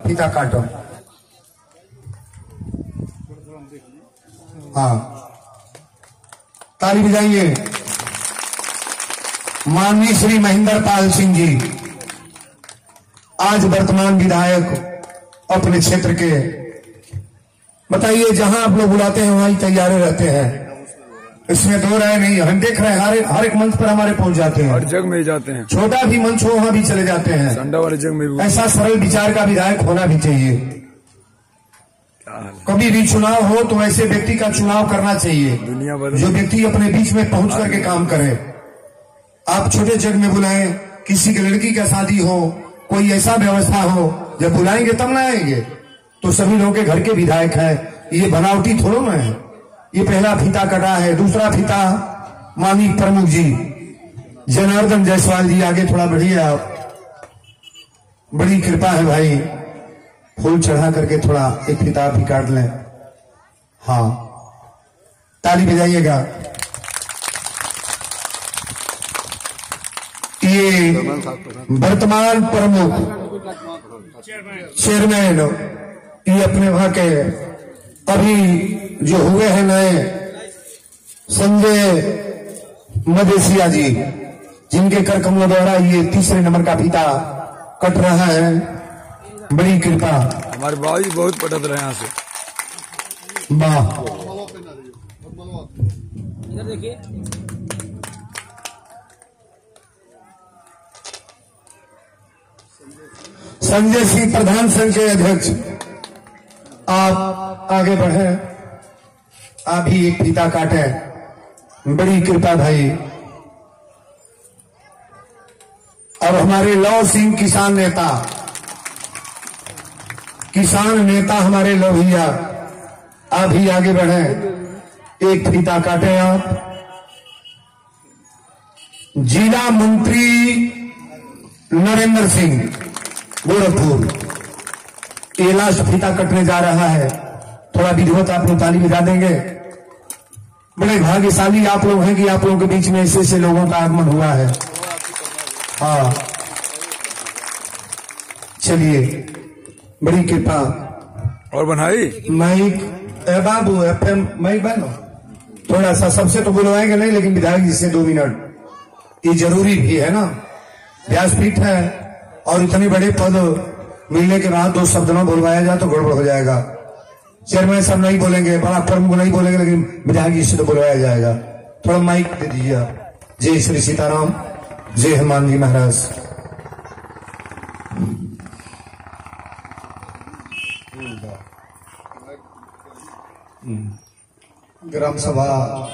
फीता काटो। हाँ, ताली बजाइए। माननीय श्री महेंद्र पाल सिंह जी, आज वर्तमान विधायक अपने क्षेत्र के। बताइए, जहां आप लोग बुलाते हैं वहीं तैयार रहते हैं, इसमें दो राय नहीं। हम देख रहे हैं हर एक मंच पर हमारे पहुंच जाते हैं, हर जगह में जाते हैं, छोटा भी मंच हो वहां भी चले जाते हैं, संडा वाले जगह में भी। ऐसा सरल विचार का विधायक होना भी चाहिए। कभी भी चुनाव हो तो ऐसे व्यक्ति का चुनाव करना चाहिए जो व्यक्ति अपने बीच में पहुंच करके काम करे। आप छोटे जग में बुलाएं, किसी की लड़की का शादी हो, कोई ऐसा व्यवस्था हो, जब बुलाएंगे तब ना आएंगे। तो सभी लोगों के घर के विधायक है, ये बनावटी थोड़ो ना है। ये पहला फीता कटा है, दूसरा फीता माननीय प्रमुख जी जनार्दन जायसवाल जी आगे थोड़ा बढ़िए आप, बड़ी कृपा है भाई, फूल चढ़ा करके थोड़ा एक फीता भी काट लें। हाँ, ताली बजाइएगा। ये वर्तमान प्रमुख चेयरमैन, ये अपने वहां के अभी जो हुए हैं नए संजय मदेशिया जी, जिनके कर कमलों द्वारा ये तीसरे नंबर का फीता कट रहा है। बड़ी कृपा, हमारे बाबा जी बहुत पटत रहे यहाँ से। वाह, इधर देखिए। संजय सिंह प्रधान संघ के अध्यक्ष, आप आगे बढ़े, आप भी एक फीता काटे। बड़ी कृपा भाई। और हमारे लव सिंह किसान नेता हमारे लव भैया, आप भी आगे बढ़े, एक फीता काटे आप। जिला मंत्री नरेंद्र सिंह गोरखपुर, ये लास्ट फीता कटने जा रहा है। थोड़ा विधिवत आप लोग ताली बजा देंगे। बड़े भाग्यशाली आप लोग हैं कि आप लोगों के बीच में ऐसे ऐसे लोगों का आगमन हुआ है। हाँ, चलिए, बड़ी कृपा। और बनाई माइक बाबू FM माइक बनो थोड़ा सा, सबसे तो बुलवाएंगे नहीं, लेकिन विधायक जी से 2 मिनट ये जरूरी भी है ना। व्यासपीठ है और इतने बड़े पद मिलने के बाद 2 शब्द न बुलवाया जाए तो गड़बड़ हो जाएगा। चेयरमैन सब नहीं बोलेंगे, बड़ा प्रमुख नहीं बोलेंगे, लेकिन विधायक जी से तो बुलवाया जाएगा। थोड़ा माइक दे दीजिए आप। जय श्री सीताराम, जय हनुमान जी महाराज। ग्राम सभा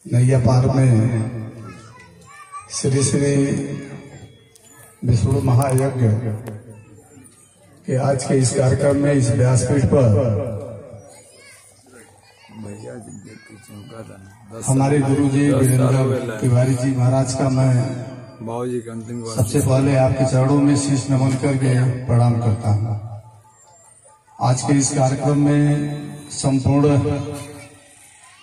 नैया पार में श्री श्री विष्णु महायज्ञ के आज के इस कार्यक्रम में, इस व्यासपीठ पर हमारे गुरु जी वीरेंद्र तिवारी जी महाराज का मैं बाबा जी का अंतिम सबसे पहले आपके चरणों में शीश नमन करके प्रणाम करता हूँ। आज के इस कार्यक्रम में संपूर्ण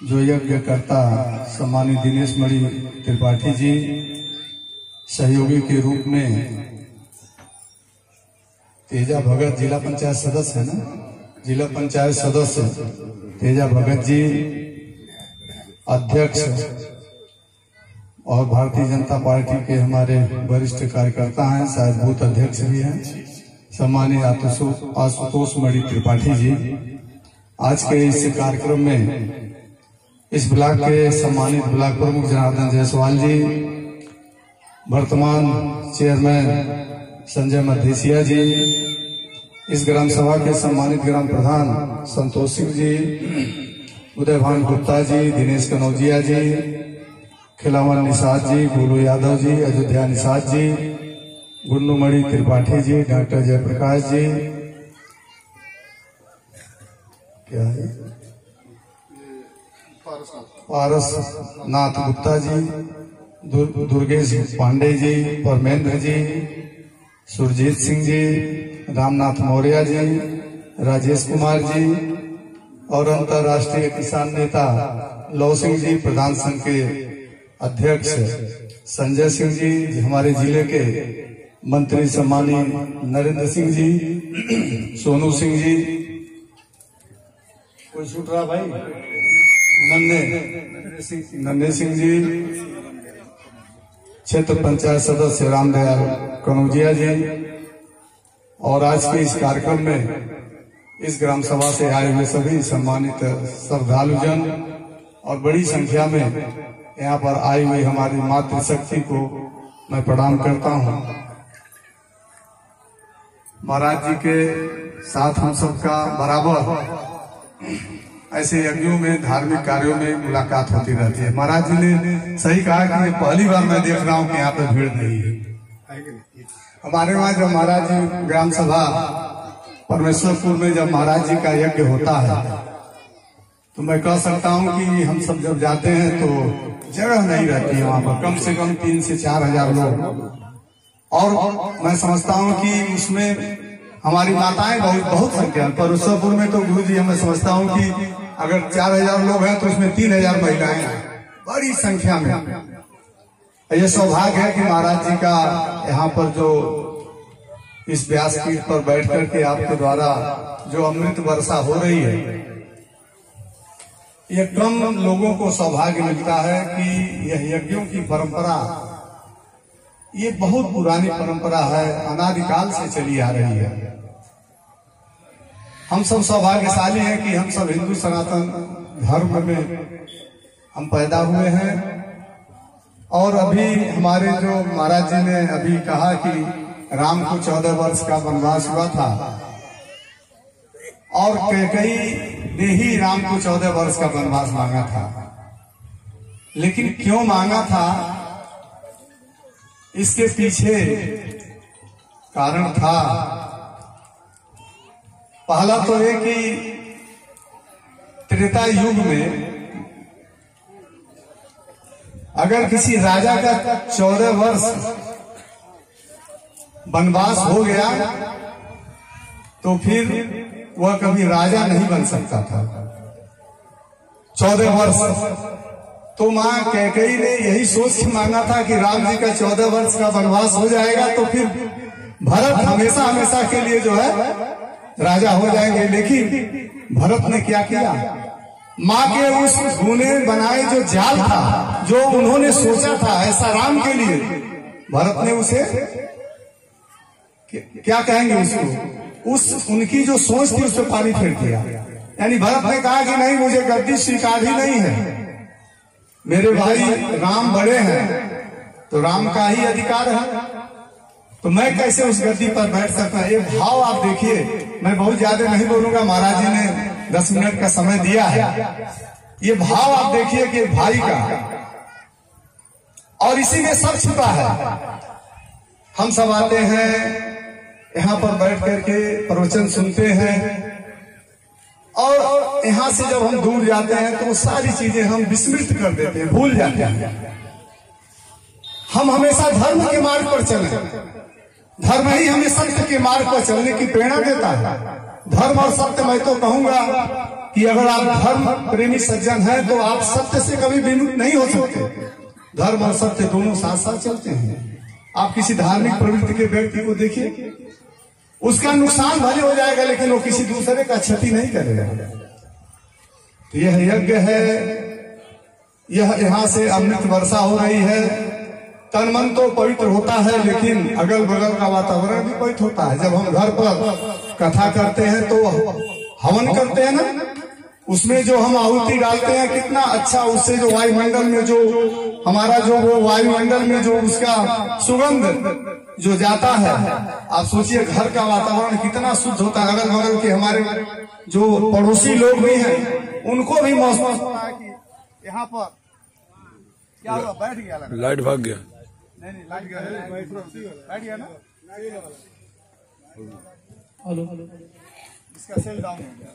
जो यज्ञ करता सम्मानित दिनेश मणि त्रिपाठी जी सहयोगी के रूप में, तेजा भगत जिला पंचायत सदस्य है ना, जिला पंचायत सदस्य तेजा भगत जी अध्यक्ष, और भारतीय जनता पार्टी के हमारे वरिष्ठ कार्यकर्ता हैं, शायद बूथ अध्यक्ष भी हैं, सम्मानित आशुतोष मणि त्रिपाठी जी। आज के इस कार्यक्रम में इस ब्लॉक के सम्मानित ब्लॉक प्रमुख जनार्दन जायसवाल जी, वर्तमान चेयरमैन संजय मदेशिया जी, इस ग्राम सभा के सम्मानित ग्राम प्रधान संतोष सिंह जी, उदयभान गुप्ता जी, दिनेश कनौजिया जी, खिलावन निषाद जी, गोलू यादव जी, अयोध्या निषाद जी, गुन्नू मणि त्रिपाठी जी, डॉक्टर जयप्रकाश जी, क्या है पारस नाथ गुप्ता जी, दुर्गेश पांडे जी, परमेंद्र जी, सुरजीत सिंह जी, रामनाथ मौर्य जी, राजेश कुमार जी, और अंतर्राष्ट्रीय किसान नेता लव सिंह जी, प्रधान संघ के अध्यक्ष संजय सिंह जी, हमारे जिले के मंत्री सम्मानीय नरेंद्र सिंह जी, सोनू सिंह जी, कोई छूट रहा भाई, नन्हे सिंह जी, क्षेत्र पंचायत सदस्य रामदयाल कनौजिया जी, और आज के इस कार्यक्रम में इस ग्राम सभा से आए हुए सभी सम्मानित श्रद्धालुजन और बड़ी संख्या में यहाँ पर आई हुई हमारी मातृशक्ति को मैं प्रणाम करता हूँ। महाराज जी के साथ हम सबका बराबर ऐसे यज्ञों में, धार्मिक कार्यों में मुलाकात होती रहती है। महाराज जी ने सही कहा कि ये पहली बार मैं देख रहा हूँ कि यहाँ पे भीड़ नहीं है। हमारे वहाँ जब महाराज जी ग्राम सभा परमेश्वरपुर में जब महाराज जी का यज्ञ होता है तो मैं कह सकता हूँ कि हम सब जब जाते हैं तो जगह नहीं रहती है वहाँ पर, कम से कम 3 से 4 हजार लोग। और मैं समझता हूँ कि उसमें हमारी माताएं बहुत संख्या, परमेश्वरपुर में तो गुरु जी मैं समझता हूँ कि अगर 4000 लोग हैं तो उसमें 3000 महिलाएं हैं, बड़ी संख्या में। ये सौभाग्य है कि महाराज जी का यहाँ पर जो इस व्यासपीठ पर बैठ करके आपके द्वारा जो अमृत वर्षा हो रही है, ये कम लोगों को सौभाग्य मिलता है कि यह यज्ञों की परंपरा ये बहुत पुरानी परंपरा है, अनादिकाल से चली आ रही है। हम सब सौभाग्यशाली हैं कि हम सब हिंदू सनातन धर्म में हम पैदा हुए हैं। और अभी हमारे जो महाराज जी ने अभी कहा कि राम को 14 वर्ष का वनवास हुआ था और कैकेयी ने ही राम को 14 वर्ष का वनवास मांगा था। लेकिन क्यों मांगा था, इसके पीछे कारण था। पहला तो है कि त्रेता युग में अगर किसी राजा का 14 वर्ष वनवास हो गया तो फिर वह कभी राजा नहीं बन सकता था। 14 वर्ष तो मां कैकेयी ने यही सोच के मांगा था कि राम जी का 14 वर्ष का वनवास हो जाएगा तो फिर भरत हमेशा हमेशा के लिए जो है राजा हो जाएंगे। लेकिन भरत ने क्या किया, माँ के उस बुने बनाए जो जाल था, जो उन्होंने सोचा था ऐसा राम के लिए, भरत ने उसे क्या कहेंगे उसको, उस उनकी जो सोच थी उससे पानी फेर दिया। यानी भरत ने कहा कि नहीं, मुझे गद्दी स्वीकार ही नहीं है, मेरे भाई राम बड़े हैं तो राम का ही अधिकार है, तो मैं कैसे उस गद्दी पर बैठ सकता। ये भाव आप देखिए, मैं बहुत ज्यादा नहीं बोलूंगा, महाराज जी ने 10 मिनट का समय दिया है। ये भाव आप देखिए कि भाई का, और इसी में सब छिपा है। हम सब आते हैं यहाँ पर बैठ करके प्रवचन सुनते हैं और यहाँ से जब हम दूर जाते हैं तो वो सारी चीजें हम विस्मृत कर देते हैं, भूल जाते हैं। हम हमेशा धर्म के मार्ग पर चले, धर्म ही हमें सत्य के मार्ग पर चलने की प्रेरणा देता है। धर्म और सत्य, मैं तो कहूंगा कि अगर आप धर्म प्रेमी सज्जन हैं तो आप सत्य से कभी विमुख नहीं हो सकते। धर्म और सत्य दोनों साथ साथ चलते हैं। आप किसी धार्मिक प्रवृत्ति के व्यक्ति को देखिए, उसका नुकसान भले हो जाएगा लेकिन वो किसी दूसरे का क्षति नहीं करेगा। तो यह यज्ञ है, यह यहाँ से अमृत वर्षा हो रही है। तन मन तो पवित्र होता है लेकिन अगल बगल का वातावरण भी पवित्र होता है। जब हम घर पर कथा करते हैं तो हवन करते हैं ना, उसमें जो हम आहुति डालते हैं कितना अच्छा, उससे जो वायुमंडल में जो हमारा जो वो वायुमंडल में जो उसका सुगंध जो जाता है, आप सोचिए घर का वातावरण कितना शुद्ध होता है। अगल बगल के हमारे जो पड़ोसी लोग भी हैं उनको भी महसूस होता है कि यहाँ पर क्या हुआ, बैठ गया, लाइट भाग गया, नहीं लाइट गया, बैठ गया ना, हेलो इसका सेल डाउन हो गया।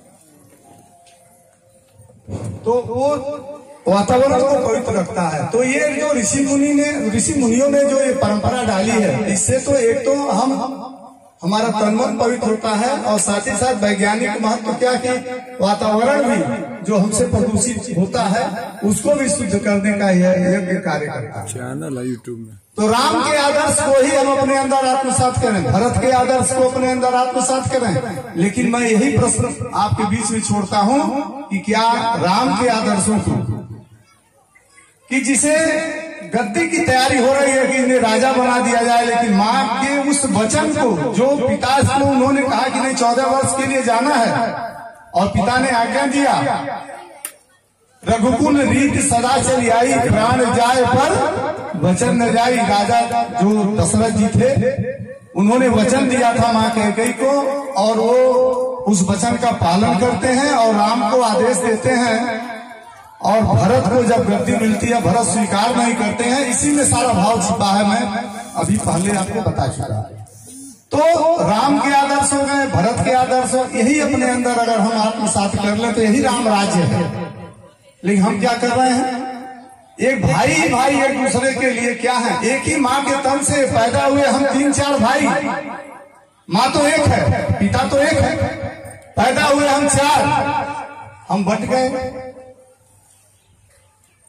तो वो वातावरण को पवित्र रखता है। तो ये जो ऋषि मुनियों ने जो ये परंपरा डाली है, इससे तो एक तो हमारा तन मन पवित्र होता है, और साथ ही साथ वैज्ञानिक महत्व क्या कि वातावरण भी जो हमसे प्रदूषित होता है उसको भी शुद्ध करने का यह यज्ञ कार्य करता है। चैनल है यूट्यूब में। तो राम के आदर्श को ही हम अपने अंदर आत्मसात करें, भरत के आदर्श को अपने अंदर आत्मसात करें। लेकिन मैं यही प्रश्न आपके बीच में छोड़ता हूँ कि क्या राम के आदर्शों को, कि जिसे गद्दी की तैयारी हो रही है कि इन्हें राजा बना दिया जाए, लेकिन माँ के उस वचन को जो पिता को उन्होंने कहा कि नहीं 14 वर्ष के लिए जाना है, और पिता ने आज्ञा दिया, रघुकुल रीत सदा चली आई, प्राण जाए पर वचन न जाई। राजा जो दशरथ जी थे उन्होंने वचन दिया था माँ कैकेयी को, और वो उस वचन का पालन करते हैं और राम को आदेश देते हैं, और भरत को जब गद्दी मिलती है भरत स्वीकार नहीं करते हैं। इसी में सारा भाव छिपा है, मैं अभी पहले आपको बता चुका। तो राम के आदर्श हो गए, भरत के आदर्श हो, यही अपने अंदर अगर हम आत्मसात कर ले तो यही राम राज्य है। लेकिन हम क्या कर रहे हैं, एक भाई भाई एक दूसरे के लिए क्या है, एक ही माँ के तन से पैदा हुए हम 3-4 भाई, माँ तो एक है, पिता तो एक है, पैदा हुए हम 4, हम बट गए।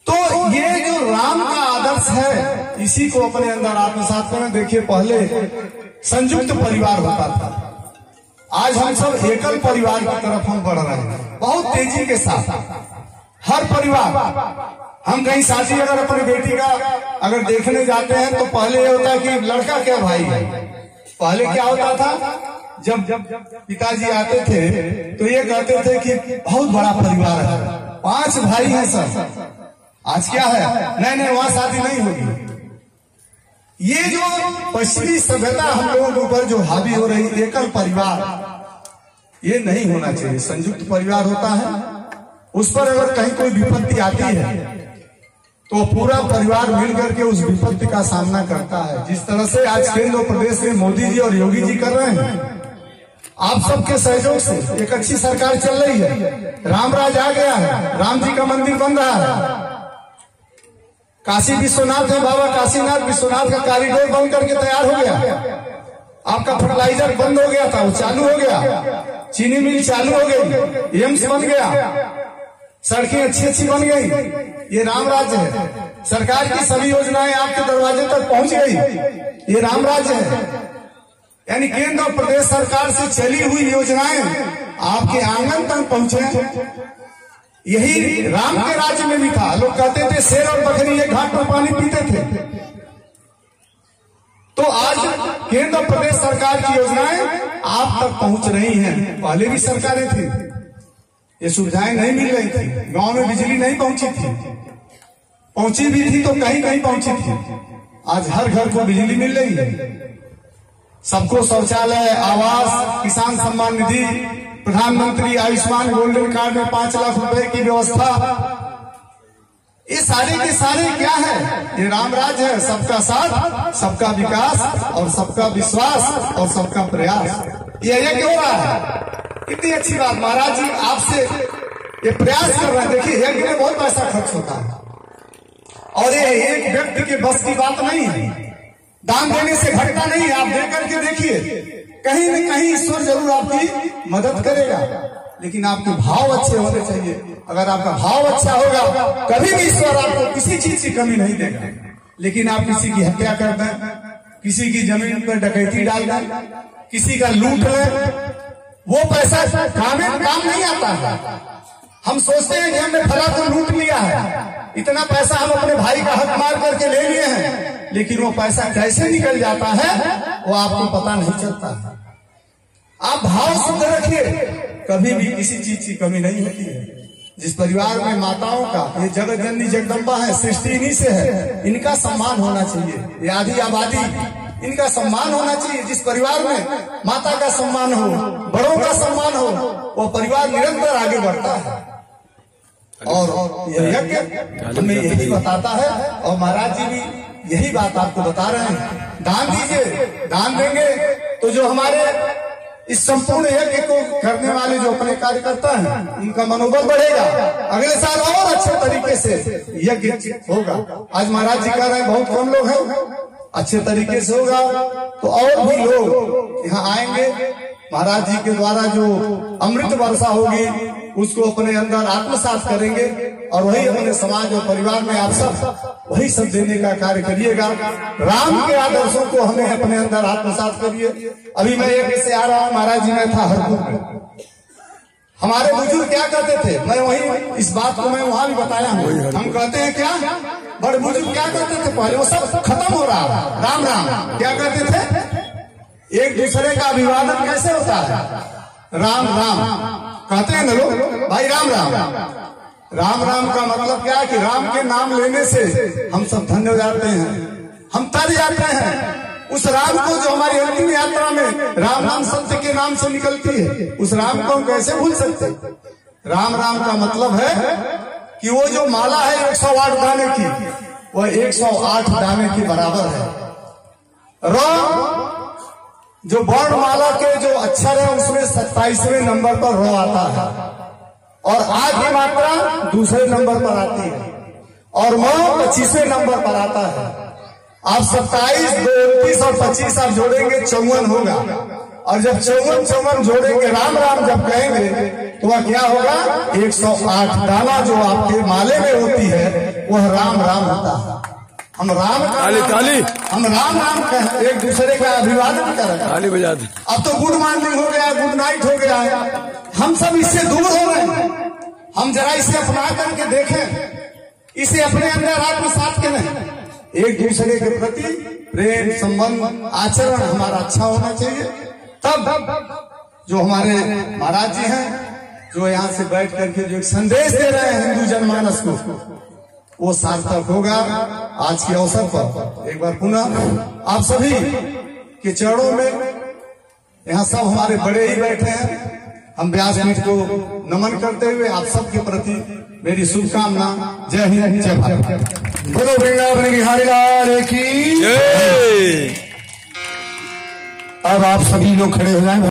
तो ये जो राम का आदर्श है इसी को अपने अंदर आत्मसात करें। देखिए पहले संयुक्त परिवार होता था, आज हम सब एकल परिवार की तरफ हम बढ़ रहे हैं बहुत तेजी के साथ। हर परिवार, हम कहीं शादी अगर अपनी बेटी का अगर देखने जाते हैं तो पहले ये होता है कि लड़का क्या भाई है। पहले क्या होता था, जब पिताजी आते थे तो ये कहते थे कि बहुत बड़ा परिवार है, 5 भाई हैं सर। आज क्या है, नहीं वहां शादी नहीं होगी। ये जो पश्चिमी सभ्यता हम लोगों के ऊपर जो हावी हो रही, एकल परिवार, ये नहीं होना चाहिए। संयुक्त परिवार होता है, उस पर अगर कहीं कोई विपत्ति आती है तो पूरा परिवार मिलकर के उस विपत्ति का सामना करता है। जिस तरह से आज केंद्र और प्रदेश में मोदी जी और योगी जी कर रहे हैं, आप सबके सहयोग से एक अच्छी सरकार चल रही है, राम राज आ गया है, राम जी का मंदिर बन रहा है, काशी विश्वनाथ है, बाबा काशीनाथ विश्वनाथ का कॉरिडोर बन करके तैयार हो गया, आपका फर्टिलाइजर बंद हो गया था वो चालू हो गया, चीनी मिल चालू हो गई, एम्स बन गया, सड़कें अच्छी बन गई। ये राम राज्य है। सरकार की सभी योजनाएं आपके दरवाजे तक पहुंच गई, ये राम राज्य है। यानी केंद्र और प्रदेश सरकार से चली हुई योजनाएं आपके आंगन तक पहुंचे। यही राम के राज्य में भी था। लोग कहते थे शेर और बकरी एक घाट पर पानी पीते थे। तो आज केंद्र और प्रदेश सरकार की योजनाएं आप तक पहुंच रही हैं। पहले भी सरकारें थी, ये सुविधाएं नहीं मिल रही थी, गांव में बिजली नहीं पहुंची थी, पहुंची भी थी तो कहीं कहीं पहुंची थी। आज हर घर को बिजली मिल रही है, सबको शौचालय, आवास, किसान सम्मान निधि, प्रधानमंत्री आयुष्मान गोल्डन कार्ड में 5 लाख रुपए की व्यवस्था, ये सारे के सारे क्या है, ये राम राज है। सबका साथ, सबका विकास और सबका विश्वास और सबका प्रयास, ये यज्ञ हो रहा है। कितनी अच्छी बात, महाराज जी आपसे ये प्रयास कर रहे हैं। देखिए यज्ञ में बहुत पैसा खर्च होता है और ये एक व्यक्ति के बस की बात नहीं है। दान देने से घटता नहीं है, आप दे करके देखिए, कहीं न कहीं ईश्वर जरूर आपकी मदद करेगा, लेकिन आपके भाव अच्छे होने चाहिए। अगर आपका भाव अच्छा होगा कभी भी ईश्वर आपको किसी चीज की कमी नहीं देगा। लेकिन आप किसी की हत्या कर दें, किसी की जमीन पर डकैती डाल दें, किसी का लूट लें, वो पैसा काम नहीं आता है। हम सोचते हैं कि हमने फला को लूट लिया है, इतना पैसा हम अपने भाई का हक मार करके ले लिए हैं, लेकिन वो पैसा कैसे निकल जाता है वो आपको पता नहीं चलता है। आप भाव शुद्ध रखिए, कभी भी किसी चीज की कमी नहीं होती है। जिस परिवार में माताओं का, ये जगत जननी जगदम्बा है, सृष्टि इन्हीं से है, इनका सम्मान होना चाहिए। ये आदि आबादी, इनका सम्मान होना चाहिए। जिस परिवार में माता का सम्मान हो, बड़ों का सम्मान हो, वो परिवार निरंतर आगे बढ़ता है। और यह यज्ञ हमें यही बताता है, और महाराज जी भी यही बात आपको बता रहे हैं। दान दीजिए, दान देंगे तो जो हमारे इस संपूर्ण यज्ञ को करने वाले जो अपने कार्यकर्ता हैं, उनका मनोबल बढ़ेगा, अगले साल और अच्छे तरीके से यज्ञ होगा। आज महाराज जी कह रहे हैं बहुत कम लोग हैं, अच्छे तरीके से होगा तो और भी लोग यहाँ आएंगे। महाराज जी के द्वारा जो अमृत वर्षा होगी उसको अपने अंदर आत्मसात करेंगे और वही अपने समाज और परिवार में आप सब वही सब देने का कार्य करिएगा। राम के आदर्शों को हमें अपने अंदर आत्मसात करिए। अभी मैं एक से आ रहा हूँ, महाराज जी में था हरपुर में। हमारे बुजुर्ग क्या कहते थे, मैं वही इस बात को मैं वहां भी बताया हूँ। हम कहते हैं क्या, बड़े बुजुर्ग क्या कहते थे पहले, वो सब खत्म हो रहा है। राम राम क्या कहते थे, एक दूसरे का अभिवादन कैसे होता है, राम राम कहते हैं ना लोग, भाई राम राम। राम राम का मतलब क्या है कि राम के नाम लेने से हम सब धन्य हो जाते हैं, हम तर जाते हैं। उस राम को जो हमारी अंतिम यात्रा में राम नाम सत्य के नाम से निकलती है, उस राम को हम कैसे भूल सकते। राम राम का मतलब है कि वो जो माला है 108 दाने की, वह 108 दाने की बराबर है। र जो वर्णमाला के जो अक्षर है उसमें 27वें नंबर पर र आता है और आ की मात्रा दूसरे नंबर पर आती है और म 25वें नंबर पर आता है। आप 27, 2, 29 और 25 आप जोड़ेंगे 54 होगा और जब 54 जोड़ेंगे राम राम जब कहेंगे तो वह क्या होगा, 108 दाना जो आपके माले में होती है वह राम राम होता है। हम राम हम राम राम एक दूसरे का अभिवादन कर रहे हैं। अब तो गुड मॉर्निंग हो गया, गुड नाइट हो गया, हम सब इससे दूर हो रहे हैं। हम जरा इसे अपना करके देखें, इसे अपने अंदर आत्मसात करें। एक दूसरे के प्रति प्रेम संबंध आचरण हमारा अच्छा होना चाहिए। तब जो हमारे महाराज जी हैं जो यहाँ से बैठ करके जो एक संदेश दे रहे हैं हिंदू जनमानस को, वो सार्थक होगा। आज के अवसर पर एक बार पुनः आप सभी के चरणों में, यहाँ सब हमारे बड़े ही बैठे हैं, हम व्यासपीठ को नमन करते हुए आप सबके प्रति मेरी शुभकामना। जय हिंद, जय भारत। बोलो वृंदावन बिहारी लाल की जय। अब आप सभी लोग खड़े हो जाएं।